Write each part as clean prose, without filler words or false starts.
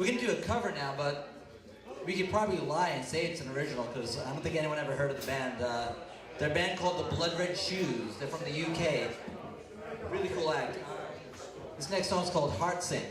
We're gonna do a cover now, but we could probably lie and say it's an original because I don't think anyone ever heard of the band. They're a band called the Blood Red Shoes. They're from the UK. Really cool act. This next song's called Heart Sing.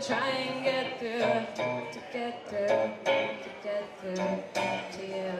Try and get through, to get through, to get through to you.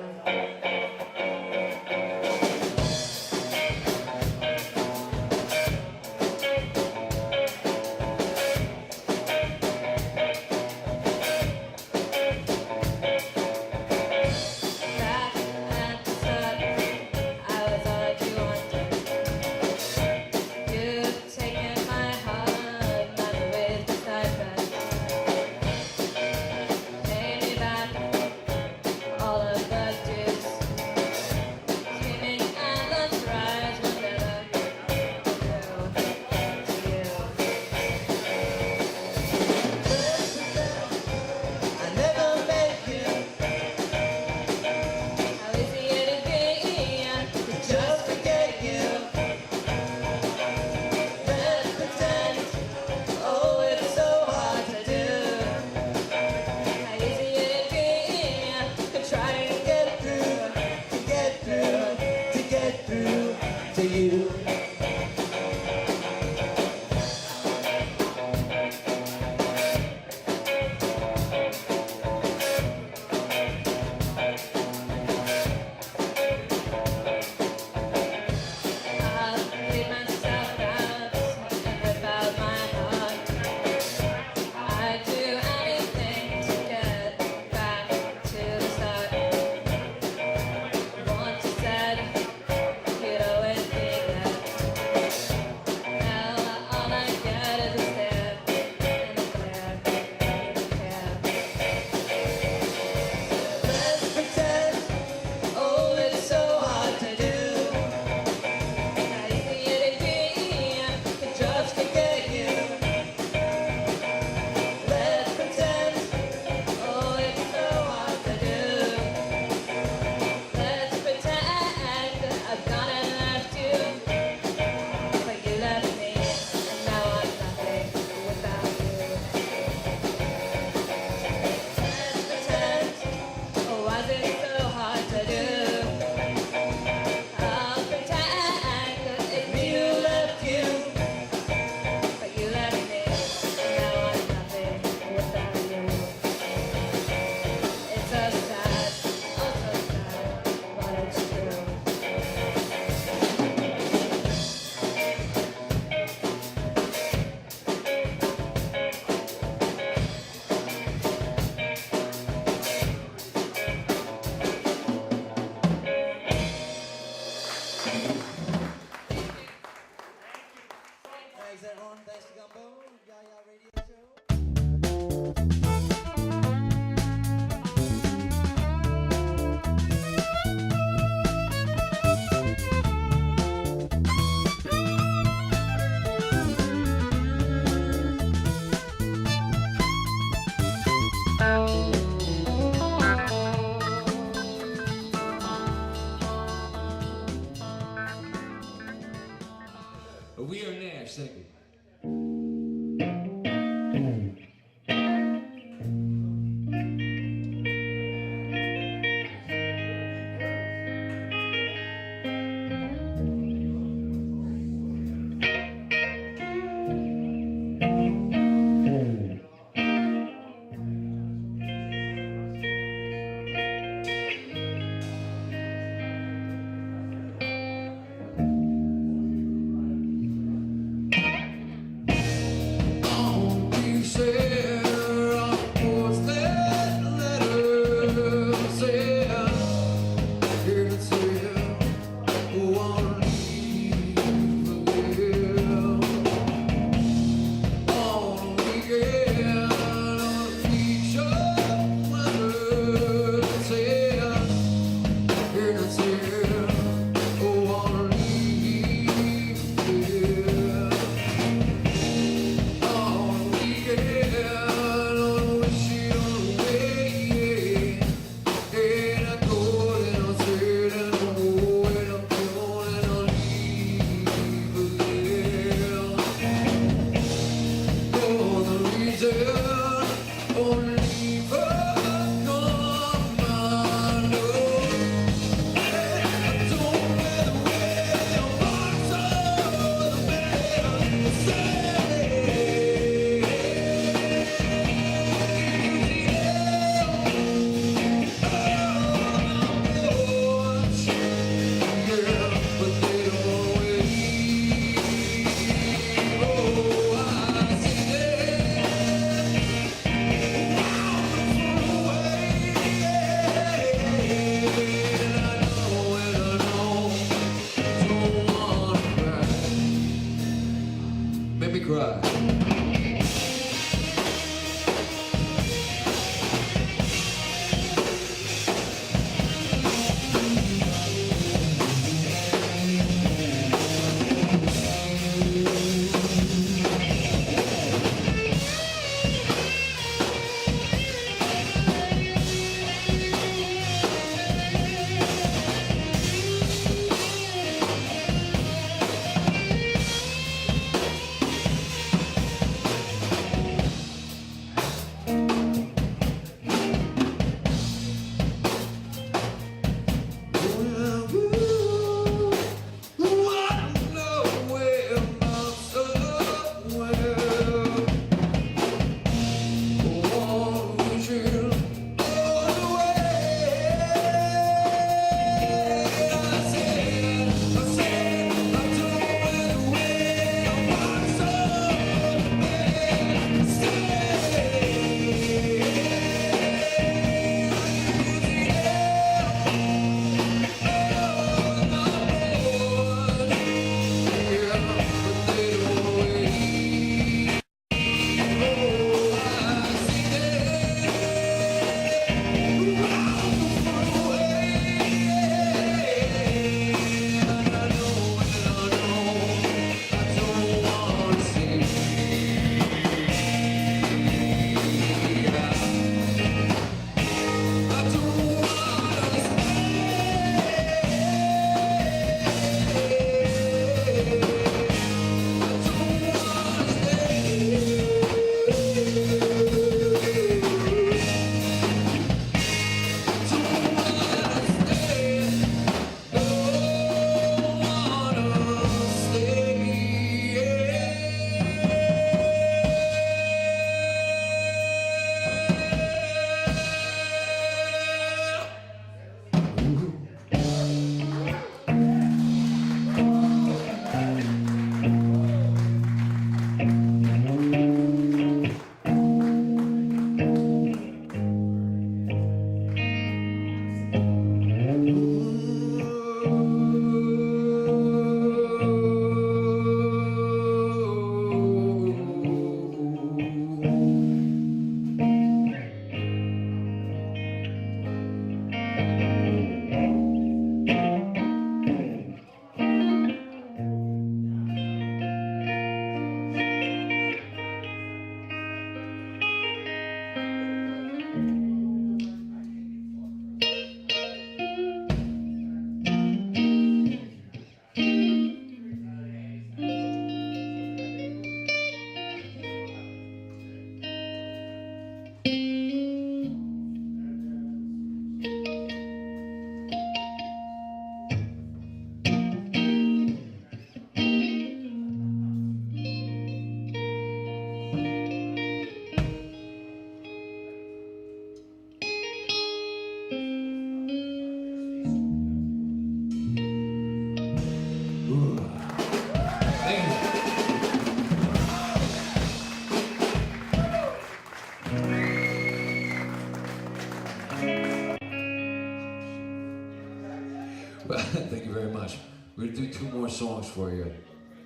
Well, thank you very much. We're gonna do 2 more songs for you,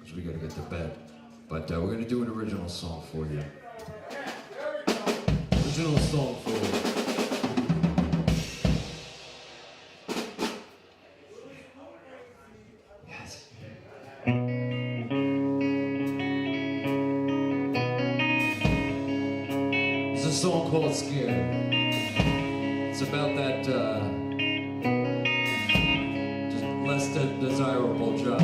because we gotta get to bed. But we're gonna do an original song for you. Original song for you. Yes. It's a song called Scared. It's about that, less than desirable job.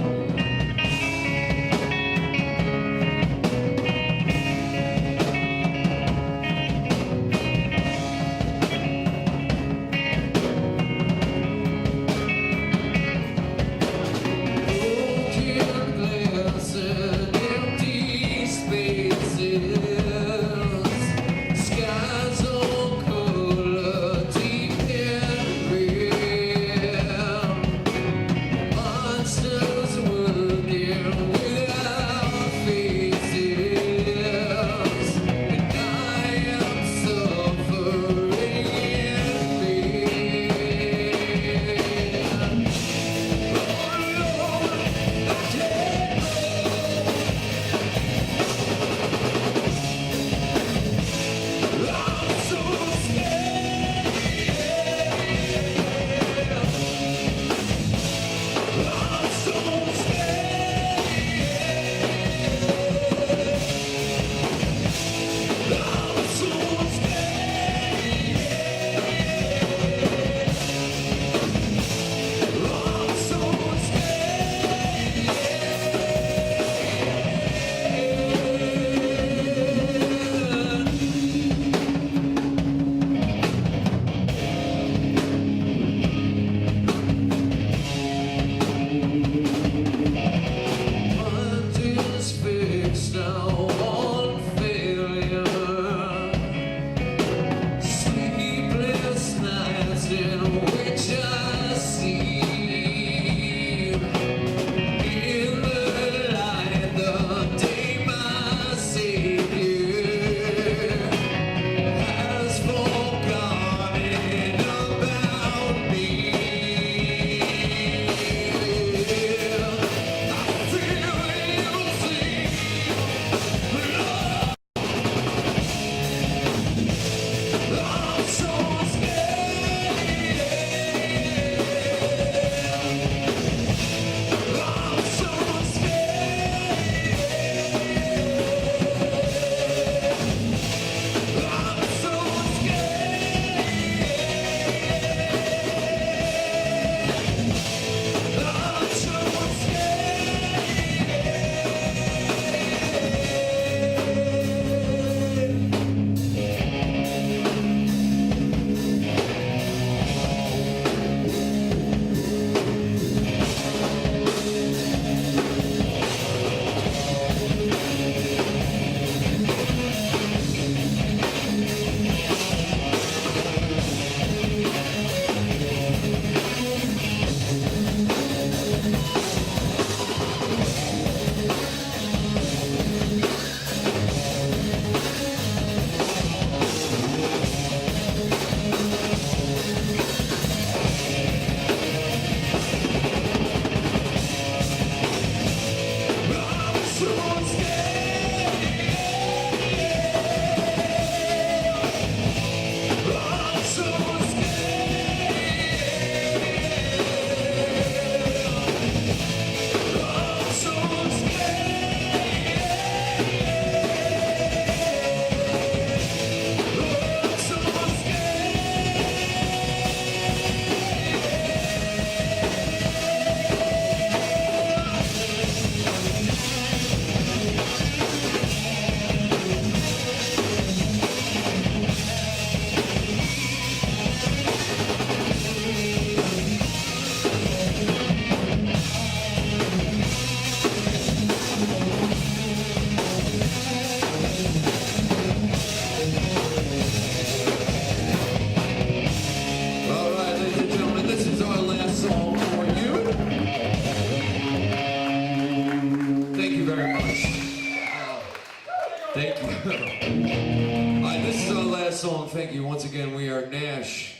Thank you. All right, this is our last song. Thank you. Once again, we are N.a.s.H.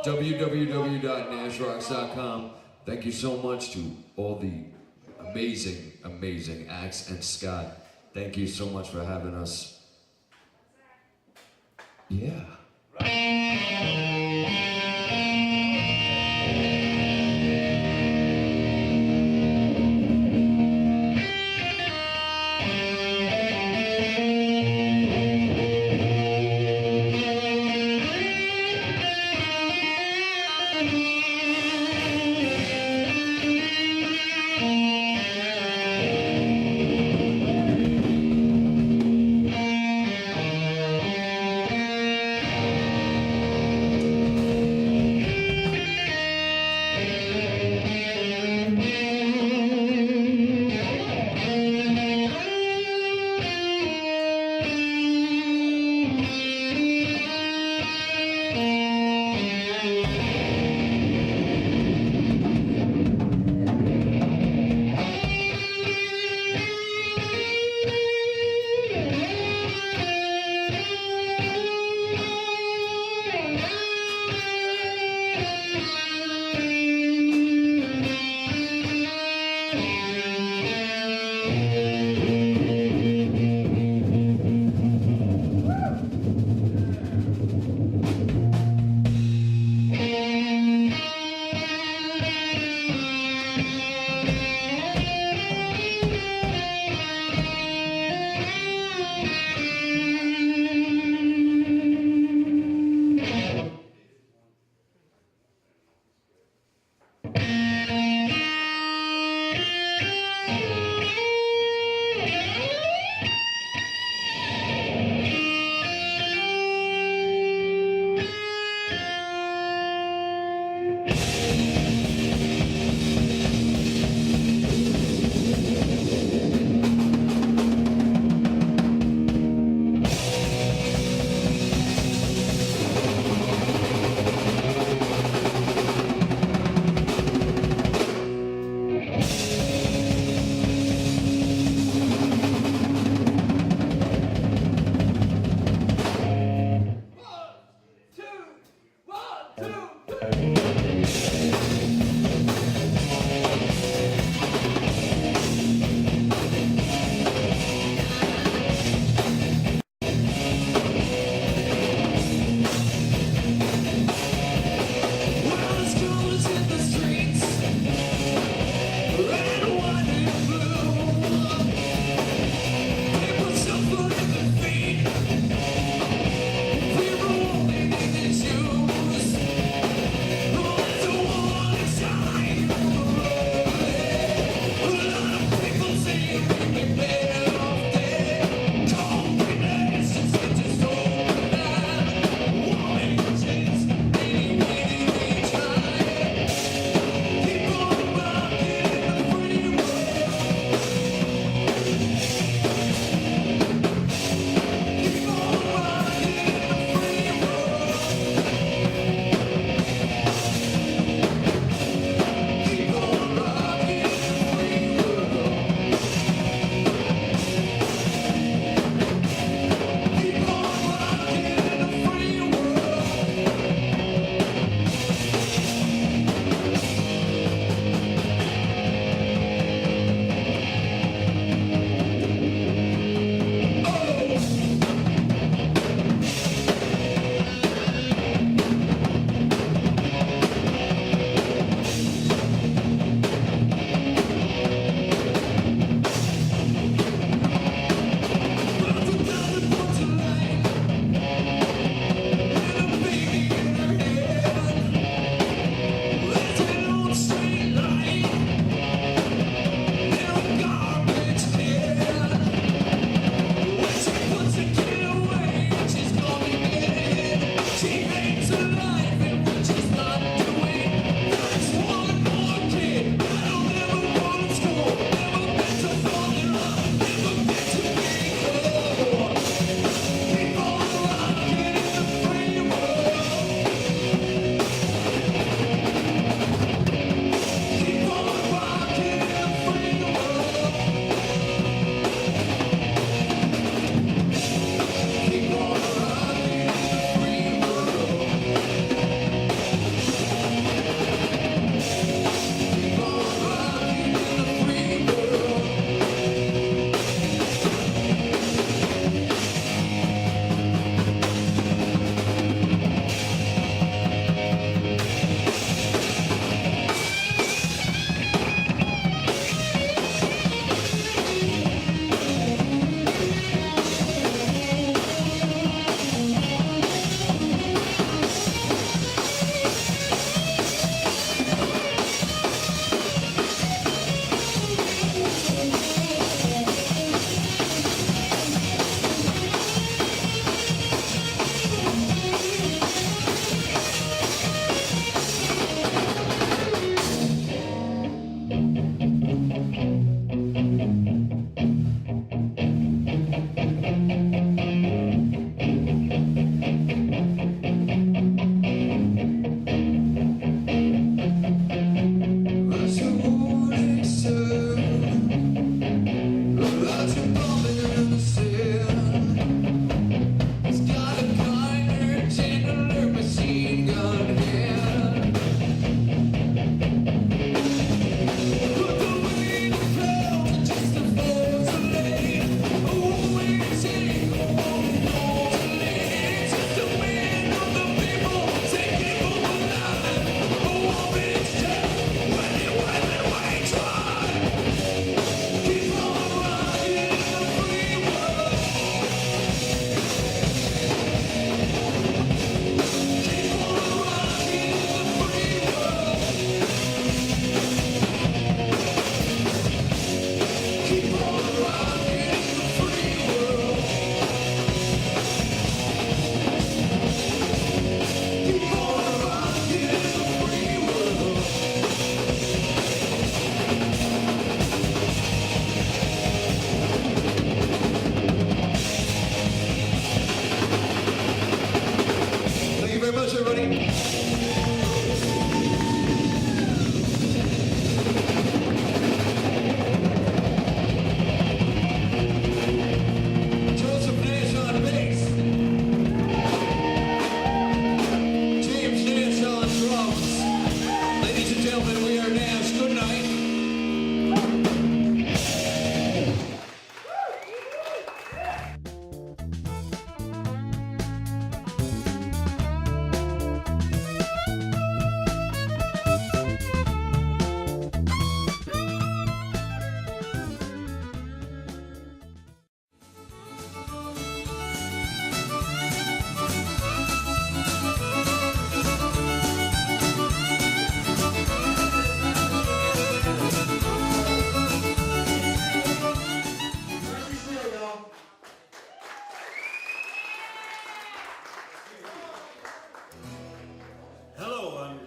www.n.a.s.H.rocks.com. Thank you so much to all the amazing, amazing acts, and Scott, thank you so much for having us. Yeah.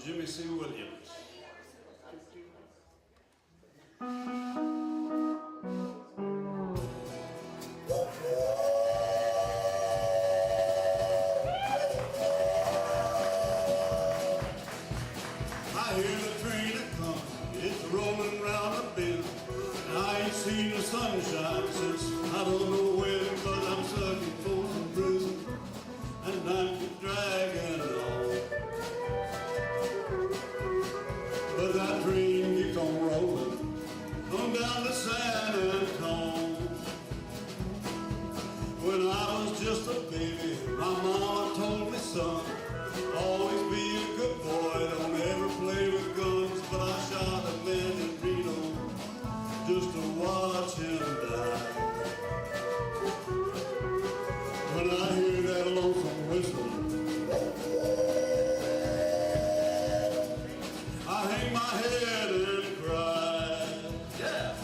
Jimmy C. Williams. I hear the train a-comin', it's rolling round the bend. I ain't seen the sunshine since I don't know when, 'cause I'm stuck in Folsom Prison and I'm dragging on. But that train keeps on rolling on down to San Antone. When I was just a baby, my mama told me, son, always be a good boy, don't ever play with guns. But I shot a man in Reno just to watch him die. When I hear that lonesome whistle, I hang my head and cry. Yeah.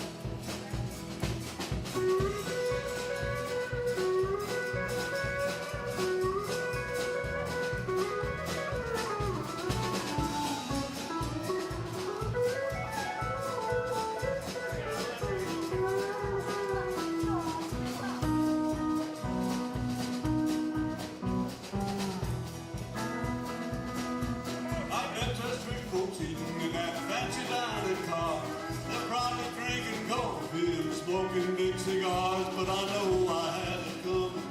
I bet there's three folks eating in that fancy dining car. They're probably drinking coffee and smoking big cigars. But I know I had it coming.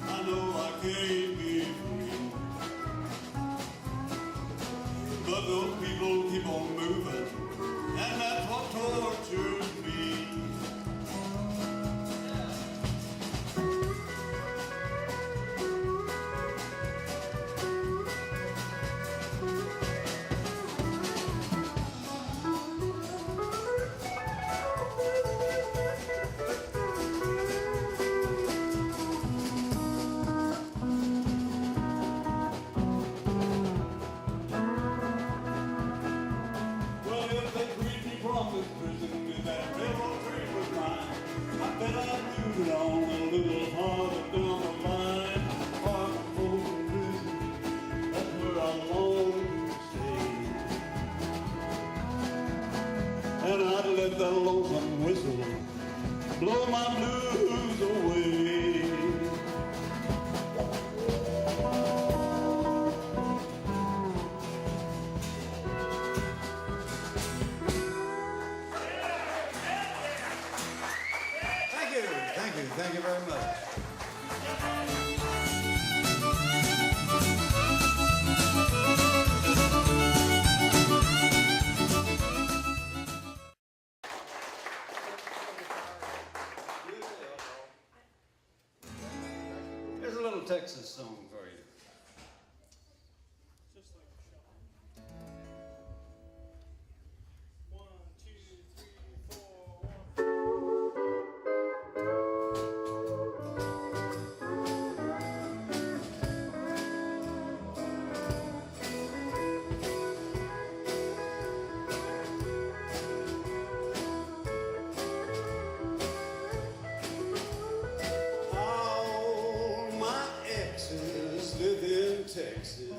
I know I can't be free. But those people keep on moving, and that's what tortures me. Well, if they freed me from this prison and that railroad train was mine, I bet I'd move it on a little farther down the line. Far from Folsom Prison, that's where I long to stay. And I'd let that lonesome whistle blow my blues away. Thank you very much. Here's a little Texas song for you. All my exes live in Texas,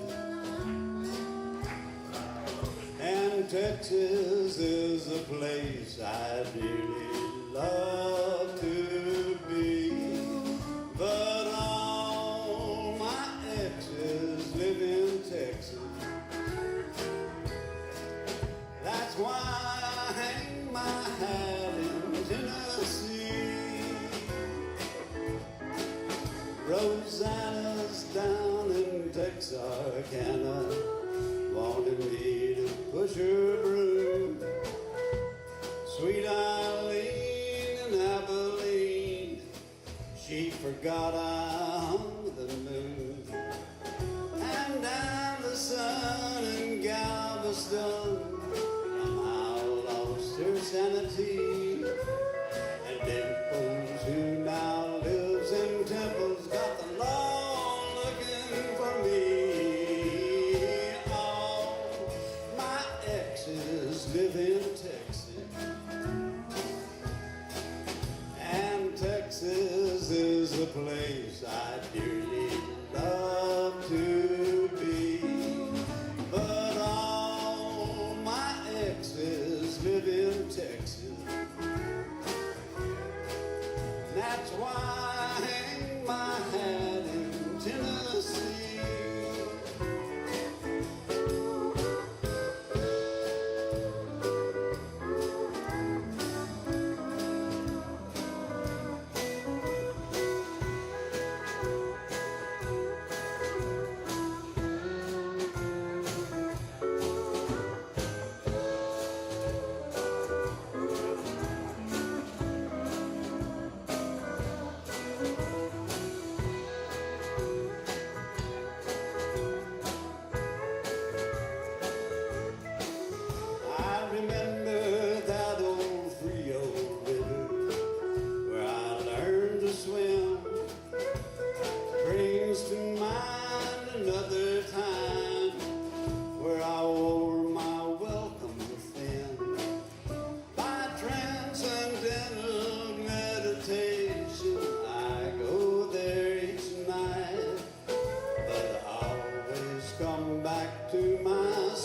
and Texas is a place I'd really love to be. But all my exes live in Texas. That's why I hang my hat in Tennessee. Rosanna's down in Texarkana, wanted me to push her broom. Sweet Eileen in Abilene, she forgot I hung the moon. And down the sun in Galveston, somehow lost her sanity. And Dimples, who now lives in Temple's, got the law looking for me. All my exes live in Texas, and Texas is a place I dearly love to be. But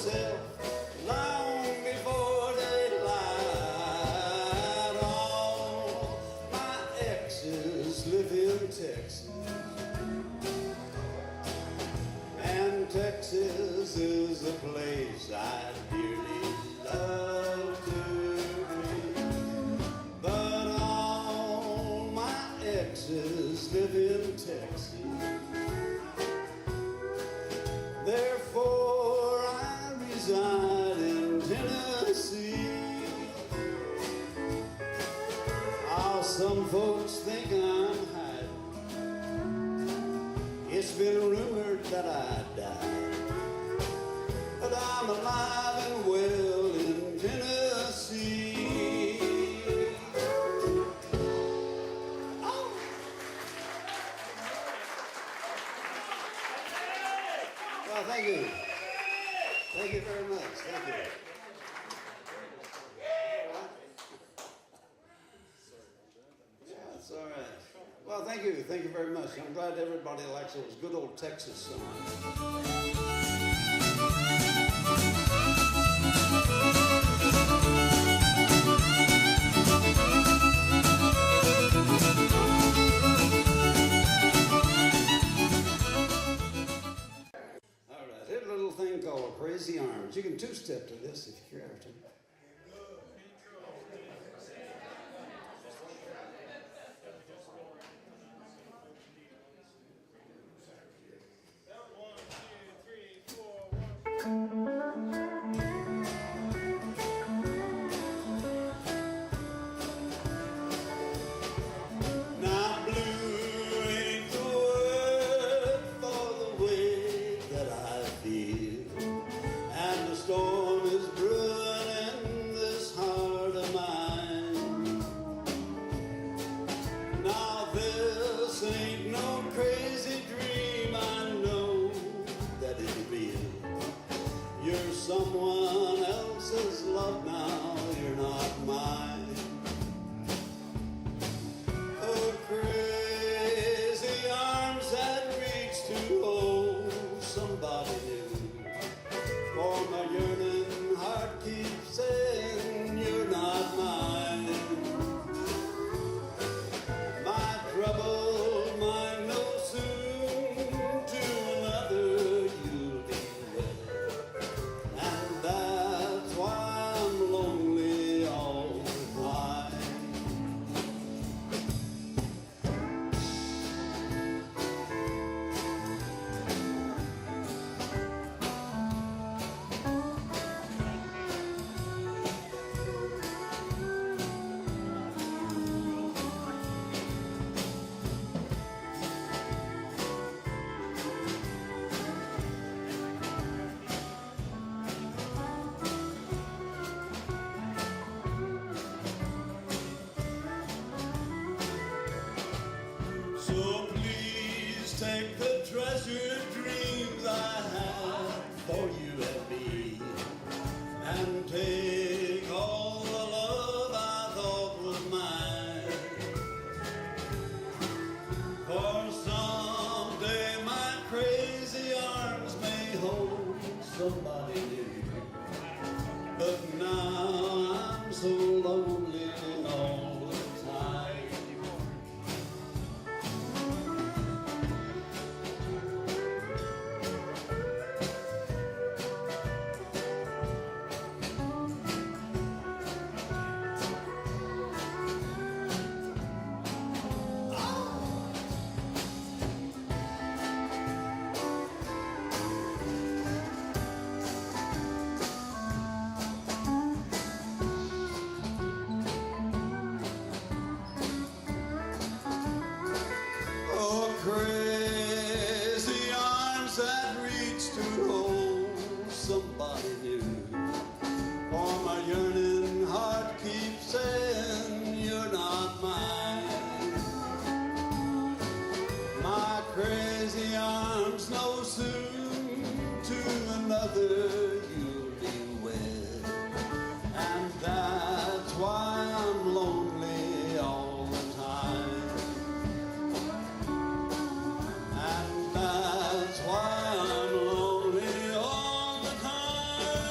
myself long before daylight. All my exes live in Texas, and Texas is a place I'd dearly love to be. But all my exes live in Texas, therefore I reside in Tennessee. Oh, some folks think I'm hiding. It's been rumored that I died, but I'm alive and well in Tennessee. Oh. Well, thank you. Thank you very much. Thank you. Yeah, it's all right. Well, thank you. Thank you very much. I'm glad everybody likes those good old Texas songs. All right, here's a little thing called Crazy Arms. You can two-step to this if you care to. Now blue ain't the word for the way that I feel, and the storm is brewing in this heart of mine. Now this ain't no crazy dream, I know that it's real. You're someone else's love now, you're not mine. Oh, crazy arms that reach to hold somebody new. For my yearning heart keeps saying you're not mine. My troubled mind knows soon to another you'll be wed, and that's why I'm lonely all the time. So please take the treasured dreams I have for you and me, and take all the love I thought was mine. For someday my crazy arms may hold somebody new, but now I'm so lonely all the time. Oh, crazy arms that reach to hold somebody new. For my yearning heart keeps saying you're not mine. My crazy arms know soon to another you'll be wed, and that's why I'm lonely all the time. And that's why I'm lonely all the time.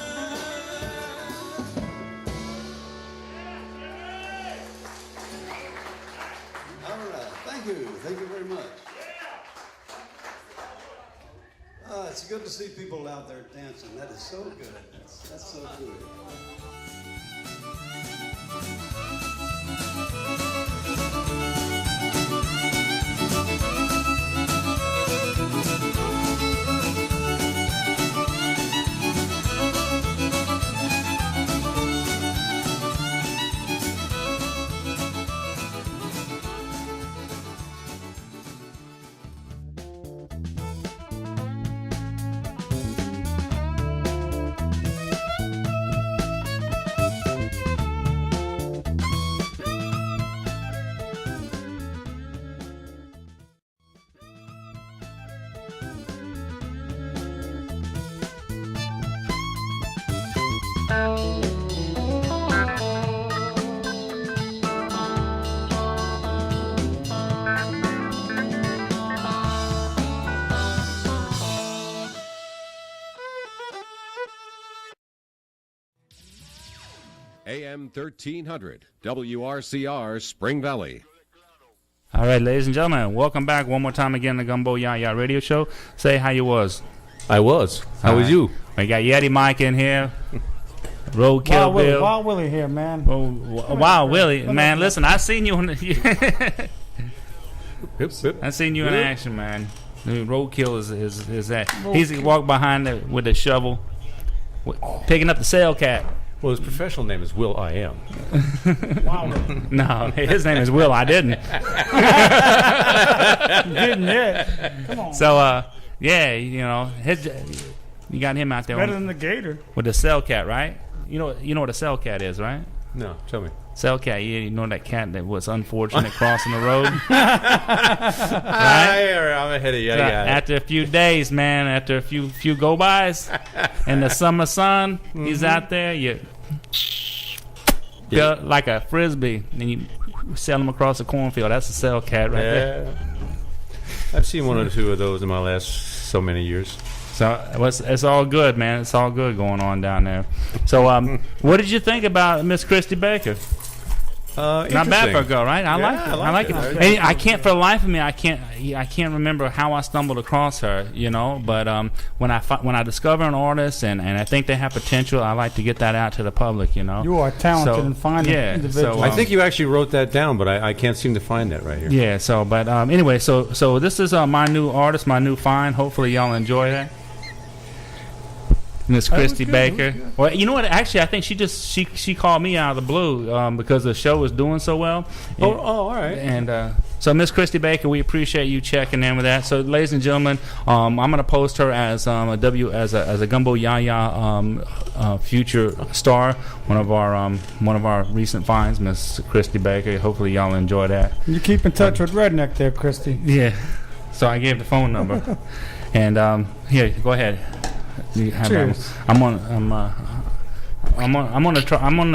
it's good to see people out there dancing. That is so good. That's so good. AM 1300, WRCR, Spring Valley. All right, ladies and gentlemen, welcome back one more time again to Gumbo YaYa Radio Show. Say how you was. I was. How was you? We got Yeti Mike in here. Roadkill Bill. Wild Willie here, man. Wow, Willie. Man, listen, I seen you I seen you in action, man. Roadkill is that. He's walked behind with the shovel, picking up the sail cat. Well, his professional name is Will I Am. Wow. No, his name is Will. I didn't. You didn't yet. Come on. So, yeah, you know, you got him out there Better than the gator. with the cell cat, right? You know what a cell cat is, right? No, tell me. Cell cat, you know that cat that was unfortunate crossing the road? Right? I'm ahead of you. After a few days, man, after a few go-bys in the summer sun, he's out there, you feel like a frisbee, and you sell him across the cornfield. That's a cell cat right there. I've seen one or two of those in my last so many years. So it's all good, man. It's all good going on down there. So, what did you think about Miss Christy Baker? Not bad for a girl, right? I like it. And I can't, for the life of me, I can't remember how I stumbled across her, you know. But when I discover an artist and I think they have potential, I like to get that out to the public, you know. You are talented and fine individual. So, I think you actually wrote that down, but I can't seem to find that right here. Yeah. So, but anyway, so this is my new artist, my new find. Hopefully, y'all enjoy that. Miss Christy Baker. Well, you know what? Actually, I think she called me out of the blue because the show was doing so well. And, all right. And so, Miss Christy Baker, we appreciate you checking in with that. So, ladies and gentlemen, I'm going to post her as a Gumbo YaYa future star. One of our recent finds, Miss Christy Baker. Hopefully, y'all enjoy that. You keep in touch with Redneck there, Christy. Yeah. So I gave the phone number, and here, go ahead. Cheers. I'm on the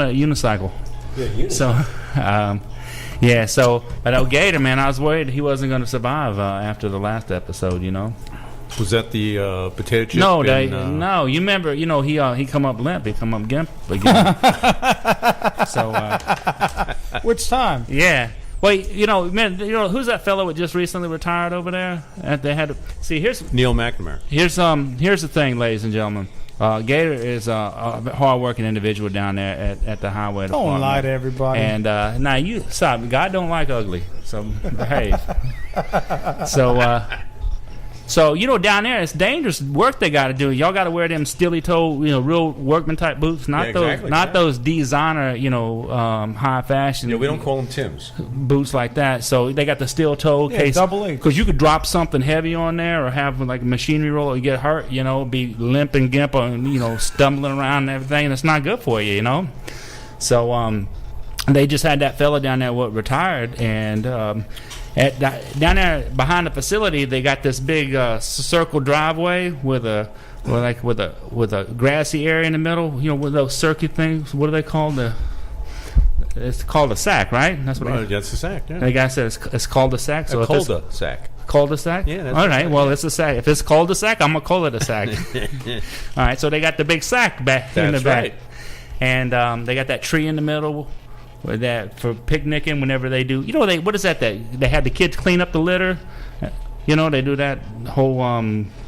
unicycle. Yeah, So, yeah. So, but Gator, man, I was worried he wasn't going to survive after the last episode. You know. Was that the potato chip? No, no. You remember? You know, he come up limp. He come up gimp again. So. Which time? Yeah. Well, you know, man, who's that fellow that just recently retired over there? They had to see. Here's Neil McNamara. Here's the thing, ladies and gentlemen. Gator is a hard-working individual down there at the highway department. Don't lie to everybody. And now you stop. God don't like ugly, so behave. So you know, down there it's dangerous work they got to do. Y'all got to wear them steely-toe, real workman type boots, not those designer, high fashion. Yeah, we don't call them Timbs. Boots like that. So they got the steel toe case, double A. because you could drop something heavy on there or have like a machinery roll, or you get hurt. Be limp and gimp and stumbling around and everything, and it's not good for you. So they just had that fella down there what retired, and down there behind the facility, they got this big circle driveway with a grassy area in the middle. With those circuit things. What are they called? It's called a sack, right? That's what. That's a sack. Yeah. The guy said it's called a sack. So a cul-de-sac. Cul-de-sac? Yeah. That's all right. Well, it's a sack. If it's cul-de-sac, I'm gonna call it a sack. All right. So they got the big sack back in the back, and they got that tree in the middle. With that for picnicking whenever they do, what is that? They had the kids clean up the litter. They do that whole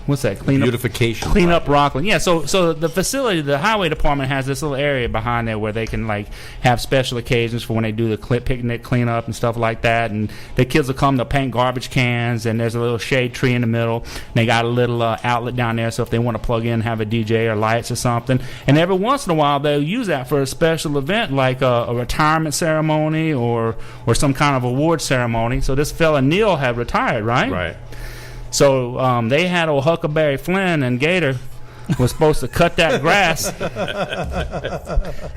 what's that? Beautification. Clean up Rockland. Yeah, so the facility, the highway department has this little area behind there where they can like have special occasions for when they do the picnic cleanup and stuff like that. And the kids will come, they'll paint garbage cans, and there's a little shade tree in the middle. And they got a little outlet down there, so if they want to plug in, have a DJ or lights or something. And every once in a while, they'll use that for a special event like a retirement ceremony or some kind of award ceremony. So this fella Neil had retired, right? Right. So they had old Huckleberry Flynn and Gator was supposed to cut that grass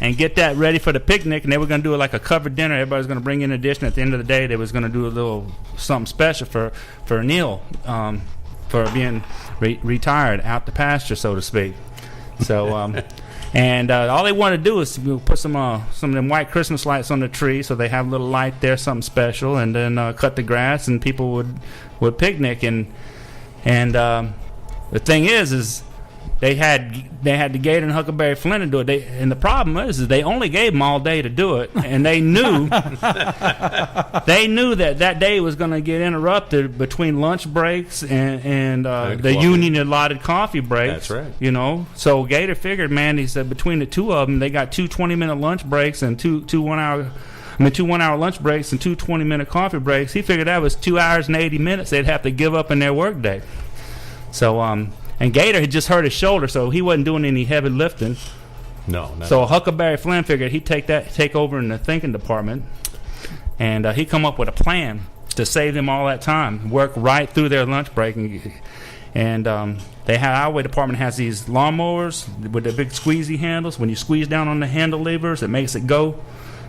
and get that ready for the picnic, and they were going to do it like a covered dinner. Everybody's going to bring in a dish, and at the end of the day, they was going to do a little something special for Neil for being retired out the pasture, so to speak. So and all they wanted to do is put some of them white Christmas lights on the tree, so they have a little light there, something special, and then cut the grass, and people would picnic. And the thing is they had the Gator and Huckleberry Flynn to do it. And the problem is they only gave them all day to do it, and they knew that day was going to get interrupted between lunch breaks and the union allotted coffee breaks. That's right. You know, so Gator figured, man, he said between the two of them, they got 2 20-minute lunch breaks and two 1-hour lunch breaks and 2 20-minute coffee breaks. He figured that was 2 hours and 80 minutes they'd have to give up in their workday. So, and Gator had just hurt his shoulder, so he wasn't doing any heavy lifting. No. So Huckleberry Flynn figured he'd take over in the thinking department, and he come up with a plan to save them all that time, work right through their lunch break, and they had our highway department has these lawnmowers with the big squeezy handles. When you squeeze down on the handle levers, it makes it go.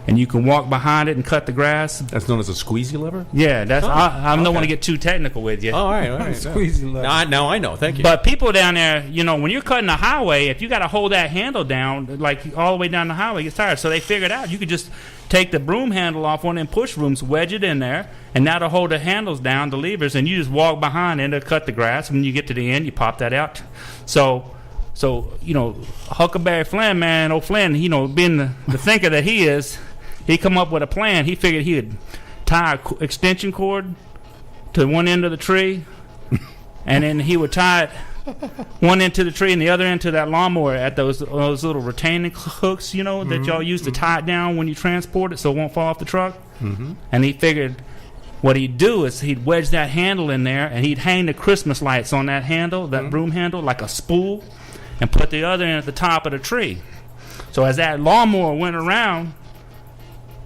And you can walk behind it and cut the grass. That's known as a squeezy lever? Yeah, that's. I don't want to get too technical with you. Oh, all right. Squeezy lever. Now I know. Thank you. But people down there, you know, when you're cutting the highway, if you got to hold that handle down, like all the way down the highway, it gets tired. So they figured out you could just take the broom handle off one of them push brooms, wedge it in there, and that'll hold the handles down, the levers, and you just walk behind and it'll cut the grass. When you get to the end, you pop that out. So you know, Huckleberry Flynn, man, old Flynn, you know, being the thinker that he is, he come up with a plan. He figured he would tie an extension cord to one end of the tree, and then he would tie it one end to the tree and the other end to that lawnmower at those little retaining hooks, you know, that y'all use to tie it down when you transport it so it won't fall off the truck. Mm-hmm. And he figured what he'd do is he'd wedge that handle in there, and he'd hang the Christmas lights on that handle, that broom handle, like a spool, and put the other end at the top of the tree. So as that lawnmower went around,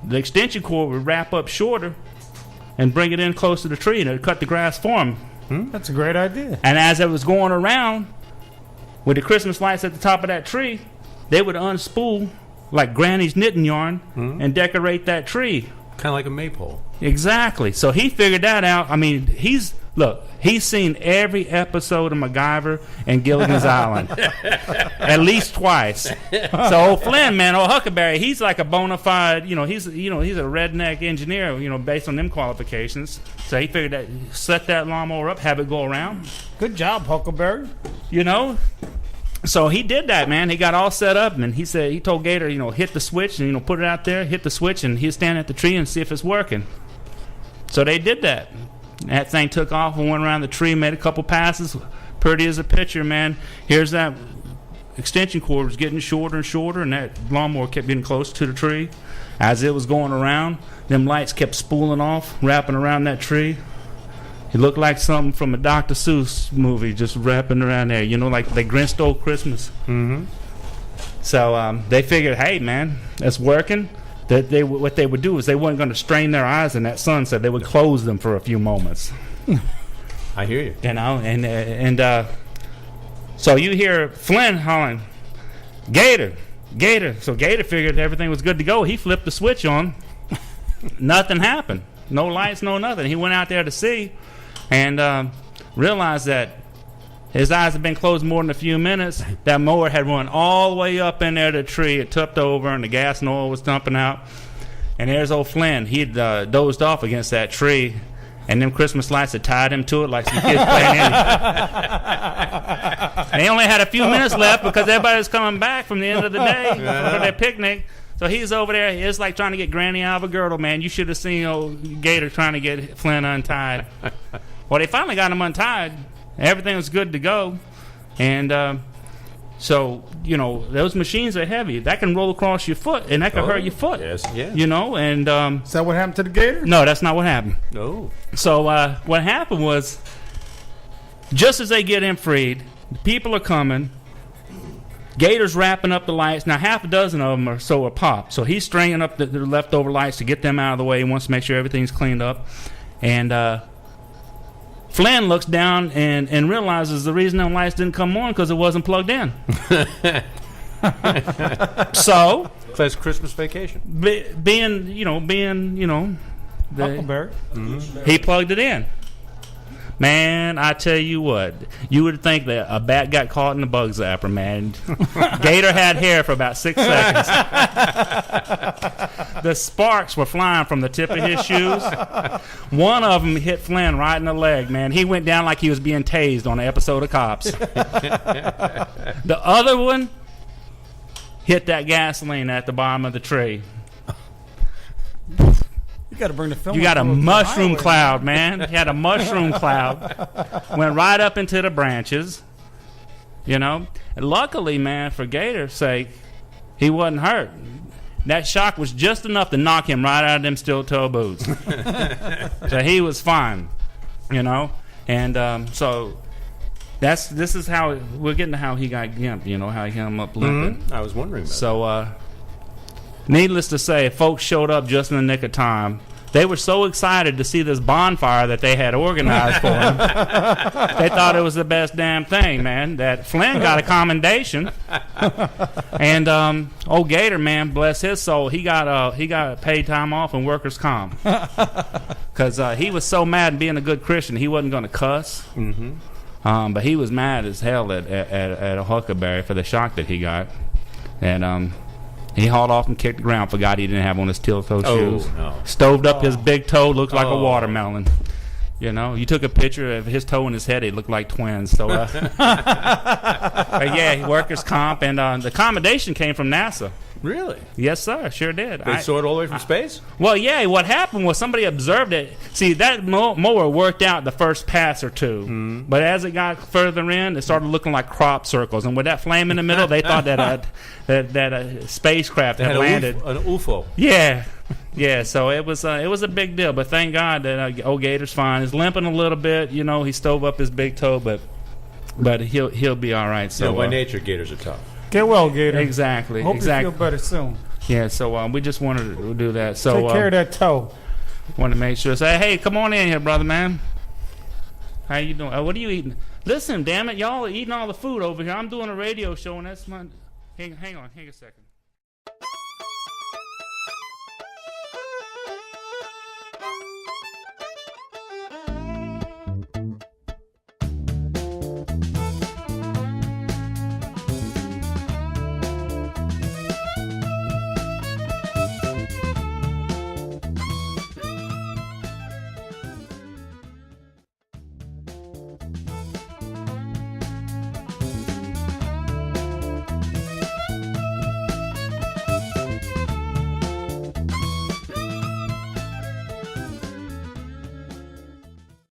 the extension cord would wrap up shorter and bring it in close to the tree, and it would cut the grass for him. That's a great idea. And as it was going around with the Christmas lights at the top of that tree, they would unspool like Granny's knitting yarn and decorate that tree. Kind of like a maypole. Exactly. So he figured that out. I mean, he's seen every episode of MacGyver and Gilligan's Island at least twice. So old Flynn, man, old Huckleberry, he's like a bona fide, he's a redneck engineer, based on them qualifications. So he figured that set that lawnmower up, have it go around. Good job, Huckleberry. So he did that, man. He got all set up, and he told Gator, hit the switch and put it out there, hit the switch, and he'd stand at the tree and see if it's working. So they did that. That thing took off and went around the tree, made a couple passes. Pretty as a picture, man. Here's that extension cord was getting shorter and shorter, and that lawnmower kept getting close to the tree. As it was going around, them lights kept spooling off, wrapping around that tree. It looked like something from a Dr. Seuss movie, just wrapping around there. Like they Grinch Stole Christmas. Mm-hmm. So they figured, hey, man, that's working. That what they would do is they weren't going to strain their eyes in that sun, so they would close them for a few moments. I hear you. And so you hear Flynn hollering, Gator, Gator. So Gator figured everything was good to go. He flipped the switch on. Nothing happened. No lights, no nothing. He went out there to see and realized that his eyes had been closed more than a few minutes. That mower had run all the way up in there to the tree. It tipped over, and the gas and oil was dumping out. And there's old Flynn. He'd dozed off against that tree, and them Christmas lights had tied him to it like some kids playing in. And they only had a few minutes left because everybody was coming back from the end of the day for their picnic. So he's over there. It's like trying to get Granny out of a girdle, man. You should have seen old Gator trying to get Flynn untied. Well, they finally got him untied. everything was good to go. And so, you know, those machines are heavy. That can roll across your foot, and that can hurt your foot. Yes, yeah. You know, and Is that what happened to the gator? no, that's not what happened. No. So what happened was, just as they get him freed, the people are coming. Gator's wrapping up the lights. Now, half a dozen of them are popped. So he's stringing up the leftover lights to get them out of the way. He wants to make sure everything's cleaned up. And Flynn looks down and realizes the reason them lights didn't come on because it wasn't plugged in. So, That's Christmas Vacation. being Huckleberry. he plugged it in. Man, I tell you what, you would think that a bat got caught in a bug zapper, man. Gator had hair for about 6 seconds. The sparks were flying from the tip of his shoes. One of them hit Flynn right in the leg, man. He went down like he was being tased on an episode of Cops. The other one hit that gasoline at the bottom of the tree. You got to bring the film. You got a up to the mushroom highway, cloud, man. You had a mushroom cloud. Went right up into the branches. You know? And luckily, man, for Gator's sake, he wasn't hurt. That shock was just enough to knock him right out of them steel-toe boots. So he was fine. You know? And so this is how we're getting to how he got gimped, you know, how he came up limping. I was wondering about So needless to say, folks showed up just in the nick of time. They were so excited to see this bonfire that they had organized for him. They thought it was the best damn thing, man. That Flynn got a commendation, and old Gator, man, bless his soul, he got paid time off and workers' comp because he was so mad being a good Christian, he wasn't going to cuss. Mm-hmm. But he was mad as hell at a Huckleberry for the shock that he got, and he hauled off and kicked the ground. Forgot he didn't have on his steel-toe shoes. No. Stoved up his big toe. Looked like a watermelon. You know, you took a picture of his toe and his head. They looked like twins. So, but yeah, workers' comp. And the commendation came from NASA. Really? Yes, sir. Sure did. They saw it all the way from space? Well, yeah. What happened was somebody observed it. See, that mower worked out the first pass or two. But as it got further in, it started looking like crop circles. And with that flame in the middle, they thought that a spacecraft had landed. An UFO. Yeah. Yeah, so it was a big deal. But thank God that old Gator's fine. He's limping a little bit. You know, he stove up his big toe, but he'll be all right. So by nature, gators are tough. Get well, Gator. Exactly. Hope exactly. you feel better soon. Yeah, so we just wanted to do that. So Take care of that toe. Want to make sure. Say, hey, come on in here, brother, man. How you doing? What are you eating? Listen, damn it, y'all are eating all the food over here. I'm doing a radio show, and that's my. Hang on a second.